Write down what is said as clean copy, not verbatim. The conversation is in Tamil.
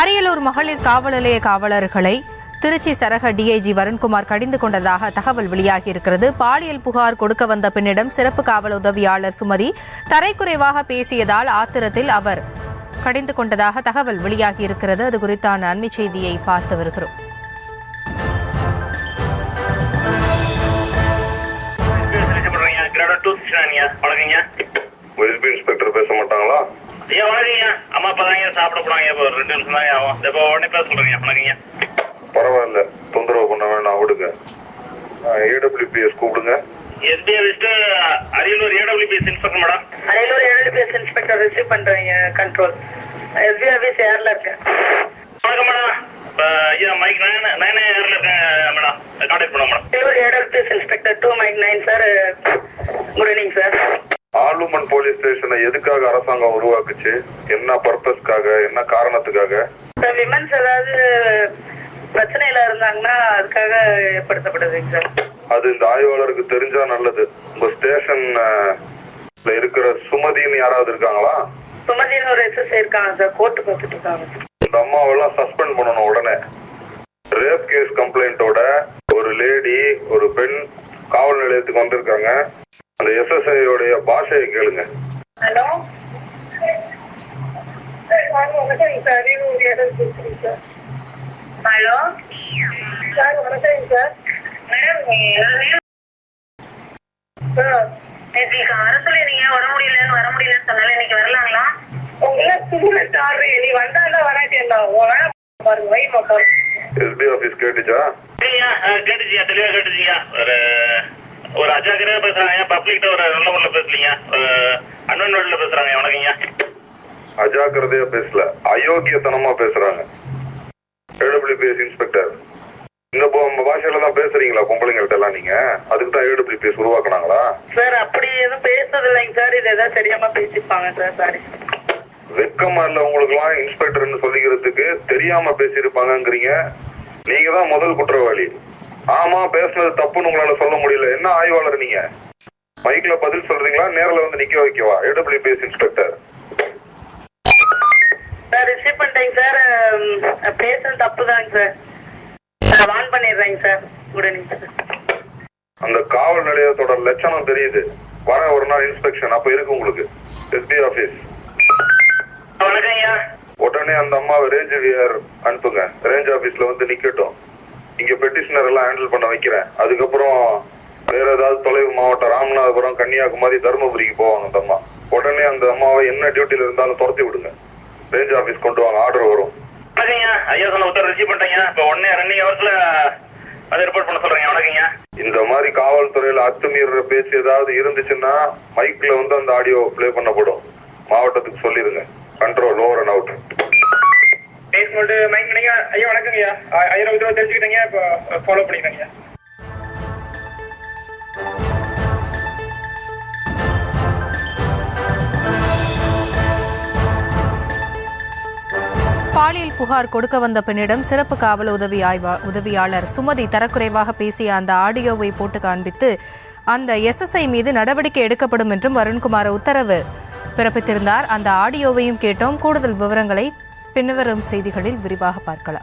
அரியலூர் மகளிர் காவல் நிலைய காவலர்களை திருச்சி சரக டிஐஜி வருண்குமார் கடிந்து கொண்டதாக தகவல் வெளியாகியிருக்கிறது. பாலியல் புகார் கொடுக்க வந்த பெண்ணிடம் சிறப்பு காவல் உதவியாளர் சுமதி தரைக்குறைவாக பேசியதால் ஆத்திரத்தில் அவர் கடிந்து கொண்டதாக தகவல் வெளியாகியிருக்கிறது. அது குறித்தான அண்மை செய்தியை பார்த்து வருகிறோம். இன்ஸ்பெக்டர் பேச மாட்டாங்களா? ஐயா வணக்கங்க. அம்மா அப்பா தாங்க சாப்பிட போனாங்க. இப்போ 2 நிமிஷம் தாங்க ஆகும். இப்போ உடனே பேச சொல்றீங்க. வணக்கங்க. பரவாயில்ல, தொந்தரவு பண்ண வேணாம், விடுங்க. ஏடபிள்யூபிஎஸ் கூப்பிடுங்க. SPI Ariyalur AWPS inspector madam. Ariyalur AWPS inspector receive பண்றீங்க கண்ட்ரோல். எஸ்பிஐ ஆஃபீஸ் ஏர்ல இருக்கேன். வணக்கம் மேடம். ஐயா மைக் 9 ஏர்ல இருக்கேன் மேடம். கான்டாக்ட் பண்ணுங்க madam. Ariyalur AWPS inspector 2 mike 9 sir. Good evening sir. ஆலுமன் போலீஸ் ஸ்டேஷனை எதுக்காக அரசாங்கம் உருவாக்குச்சு? என்ன பர்பஸ்க்காக, என்ன காரணத்துக்காக? விமன்ஸ் ஏதாவது பிரச்சனையில இருந்தாங்கன்னா அதுக்காக ஏற்படுத்தப்படுதுங்க சார். அது இந்த ஆய்வாளருக்கு தெரிஞ்சா நல்லது. உங்க ஸ்டேஷன்ல இருக்கிற சுமதின்னு யாராவது இருக்காங்களா? சுமதினு ஒரு எஸ்எஸ்ஐ இருக்காங்க சார். கோர்ட்டு பார்த்துட்டு இருக்காங்க. இந்த அம்மாவெல்லாம் சஸ்பெண்ட் பண்ணணும் உடனே. ரேப் கேஸ் கம்ப்ளைண்டோட ஒரு லேடி, ஒரு பெண் காவல் நிலையத்துக்கு வந்திருக்காங்க. அந்த எஸ்எஸ்ஐயோடைய பாஷையை கேளுங்க. ஹலோ ஹலோ சார், வணக்கம் சார். மேடம் நேற்று அரசுல நீங்க வர முடியலன்னு சொன்னால இன்னைக்கு வரலாங்களா? நீ வந்தா வராட்டி பாருங்க. வைமா பாருங்க. எஸ்பி ஆபீஸ் கேட்டுச்சா? கேட்டுச்சியா, தெளிவா கேட்டுச்சியா. ஒரு அஜாக்கிரதையா பேசுறாங்க. பப்ளிக்ட ஒரு நல்ல முறையில் பேசலீங்க. அன்வன்ல பேசுறாங்க. வணக்கங்க. அஜாக்கிரதையா பேசல, அயோக்கியத்தனமா பேசுறாங்க. ஏடபிள்யூபிஎஸ் இன்ஸ்பெக்டர் இந்த பாஷையில தான் பேசுறீங்களா பொம்பளைங்கள்ட்ட எல்லாம்? நீங்க அதுக்கு தான் ஏடபிள்யூபிஎஸ் உருவாக்குனாங்களா? சார் அப்படி எதுவும் பேசுறது இல்லைங்க சார். இது ஏதாவது தெரியாம பேசிப்பாங்க சார். சாரி. வெக்கமா இல்ல உங்களுக்கு எல்லாம் இன்ஸ்பெக்டர்னு சொல்லிக்கிறதுக்கு? தெரியாம பேசியிருப்பாங்கங்கிறீங்க. நீங்க தான் முதல் குற்றவாளி. ஆமா, பேசுனது தப்புன்னு உங்களால சொல்ல முடியல. என்ன ஆய்வாளர் நீங்க? மைக்ல பதில் சொல்றீங்களா? நேரில் வந்து நிக்க வைக்கவா? ஏடபிள்யூபிஎஸ் இன்ஸ்பெக்டர் சார் ரிசீவ் பண்ணிட்டேங்க சார். பேசுறது தப்புதாங்க சார். நான் வான் பண்ணிடுறேங்க சார். Good evening sir. அந்த காவல் நிலையத்தோட லட்சணம் தெரியுது. வர ஒரு நாள் இன்ஸ்பெக்ஷன் அப்ப இருக்கு உங்களுக்கு. SP office. வணக்கம்யா. உடனே அந்த அம்மாவை ரேஞ்ச் விஆர் அனுப்புங்க. ரேஞ்ச் ஆபீஸ்ல வந்து நிக்கட்டும். இங்க பெட்டிஷனர் எல்லாம் ஹேண்டில் பண்ண வைக்கிறேன். அதுக்கப்புறம் வேற ஏதாவது தொலைவு மாவட்டம் ராமநாதபுரம், கன்னியாகுமரி, தருமபுரிக்கு போவாங்க அந்த அம்மா. உடனே அந்த அம்மாவை என்ன டியூட்டில இருந்தாலும் துரத்தி விடுங்க. ரேஞ்ச் ஆபீஸ் கொண்டு வாங்க, ஆர்டர் வரும். வணக்கங்க. ஐயா சொன்ன உத்தரவு ரிசீவ் பண்ணிட்டேங்க. இப்போ 1 ஹவர்ஸ்ல அதை ரிப்போர்ட் பண்ண சொல்றேங்க. வணக்கங்க. இந்த மாதிரி காவல்துறையில அத்துமீற பேச்சு ஏதாவது இருந்துச்சுன்னா மைக்ல வந்து அந்த ஆடியோ பிளே பண்ணப்படும். மாவட்டத்துக்கு சொல்லிருங்க. Control over and out. Basement mic பண்ணீங்க. ஐயா வணக்கங்கய்யா. 1000 ரூபா தெரிஞ்சுக்கிட்டீங்க. இப்போ ஃபாலோ பண்ணிக்கிறேங்க. பாலியல் புகார் கொடுக்க வந்த பெண்ணிடம் சிறப்பு காவல் உதவியாளர் சுமதி தரக்குறைவாக பேசிய அந்த ஆடியோவை போட்டு காண்பித்து அந்த எஸ்எஸ்ஐ மீது நடவடிக்கை எடுக்கப்படும் என்றும் வருண்குமார் உத்தரவு பிறப்பித்திருந்தார். அந்த ஆடியோவையும் கேட்டோம். கூடுதல் விவரங்களை பின்வரும் செய்திகளில் விரிவாக பார்க்கலாம்.